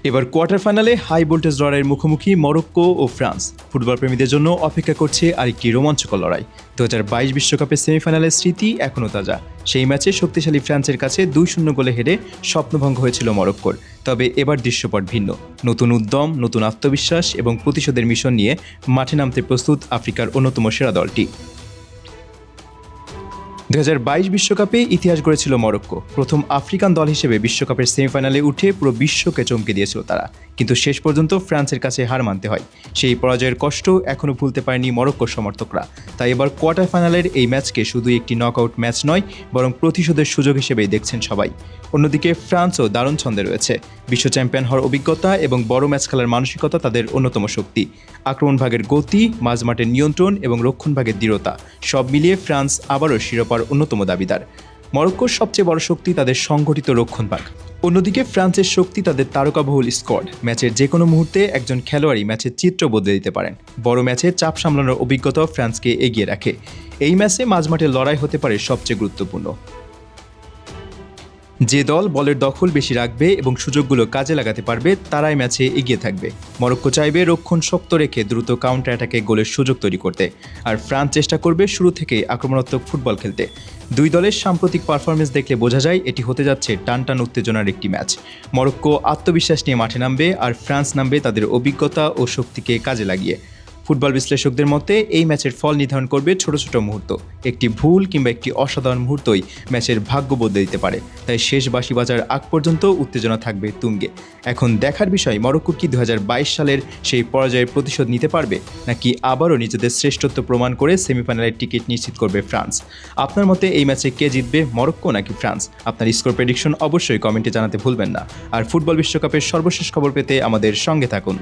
এবার কোয়ার্টার ফাইনালে high voltage লড়াইয়ের মুখোমুখি মরক্কো ও ফ্রান্স। ফুটবল প্রেমীদের জন্য অপেক্ষা করছে আরেকটি রোমাঞ্চকর লড়াই। 2022 বিশ্বকাপের সেমিফাইনালের স্মৃতি এখনও তাজা। সেই ম্যাচে শক্তিশালী ফ্রান্সের কাছে 2-0 গোলে হেরে স্বপ্নভঙ্গ হয়েছিল মরক্কোর। তবে এবার দৃশ্যপট ভিন্ন। নতুন উদ্যম, নতুন আত্মবিশ্বাস এবং প্রতিশোধের মিশন নিয়ে মাঠে নামতে প্রস্তুত আফ্রিকার অন্যতম সেরা দলটি। 2022 বিশ্বকাপে ইতিহাস গড়েছিল মরক্কো। প্রথম আফ্রিকান দল হিসেবে বিশ্বকাপের সেমিফাইনালে উঠে পুরো বিশ্বকে চমকে দিয়েছিল তারা, কিন্তু শেষ পর্যন্ত ফ্রান্সের কাছে হার মানতে হয়। সেই পরাজয়ের কষ্ট এখনও ভুলতে পারেনি মরক্কোর সমর্থকরা। তাই এবার কোয়ার্টার ফাইনালের এই ম্যাচকে শুধু একটি নকআউট ম্যাচ নয়, বরং প্রতিশোধের সুযোগ হিসেবেই দেখছেন সবাই। অন্যদিকে ফ্রান্সও দারুণ ছন্দে রয়েছে। বিশ্ব চ্যাম্পিয়ন হওয়ার অভিজ্ঞতা এবং বড় ম্যাচ খেলার মানসিকতা তাদের অন্যতম শক্তি। আক্রমণ ভাগের গতি, মাঝমাঠের নিয়ন্ত্রণ এবং রক্ষণ ভাগের দৃঢ়তা, সব মিলিয়ে ফ্রান্স আবারও শিরোপার অন্যতম দাবিদার। মরক্কোর সবচেয়ে বড় শক্তি তাদের সংগঠিত রক্ষণভাগ। অন্যদিকে ফ্রান্সের শক্তি তাদের তারকাবহুল স্কোয়াড। ম্যাচের যে কোনো মুহূর্তে একজন খেলোয়াড়ই ম্যাচের চিত্র বদলে দিতে পারেন। বড় ম্যাচে চাপ সামলানোর অভিজ্ঞতাও ফ্রান্সকে এগিয়ে রাখে। এই ম্যাচে মাঝমাঠের লড়াই হতে পারে সবচেয়ে গুরুত্বপূর্ণ। যে দল বলের দখল বেশি রাখবে এবং সুযোগগুলো কাজে লাগাতে পারবে তারাই ম্যাচে এগিয়ে থাকবে। মরক্কো চাইবে রক্ষণ শক্ত রেখে দ্রুত কাউন্টার অ্যাটাকে গোলের সুযোগ তৈরি করতে, আর ফ্রান্স চেষ্টা করবে শুরু থেকেই আক্রমণাত্মক ফুটবল খেলতে। দুই দলের সাম্প্রতিক পারফরমেন্স দেখলে বোঝা যায় এটি হতে যাচ্ছে টানটান উত্তেজনার একটি ম্যাচ। মরক্কো আত্মবিশ্বাস নিয়ে মাঠে নামবে, আর ফ্রান্স নামবে তাদের অভিজ্ঞতা ও শক্তিকে কাজে লাগিয়ে। ফুটবল বিশ্লেষকদের মতে এই ম্যাচের ফল নির্ধারণ করবে ছোট ছোট মুহূর্ত। একটি ভুল কিংবা একটি অসাধারণ মুহূর্তই ম্যাচের ভাগ্য বদলে দিতে পারে। তাই শেষ বাঁশি বাজার আগ পর্যন্ত উত্তেজনা থাকবে তুঙ্গে। এখন দেখার বিষয় মরক্কো কি 2022 সালের সেই পরাজয়ের প্রতিশোধ নিতে পারবে, নাকি আবারও নিজেদের শ্রেষ্ঠত্ব প্রমাণ করে সেমিফাইনালের টিকিট নিশ্চিত করবে ফ্রান্স। আপনার মতে এই ম্যাচে কে জিতবে, মরক্কো নাকি ফ্রান্স? আপনার স্কোর প্রেডিকশন অবশ্যই কমেন্টে জানাতে ভুলবেন না। আর ফুটবল বিশ্বকাপের সর্বশেষ খবর পেতে আমাদের সঙ্গে থাকুন।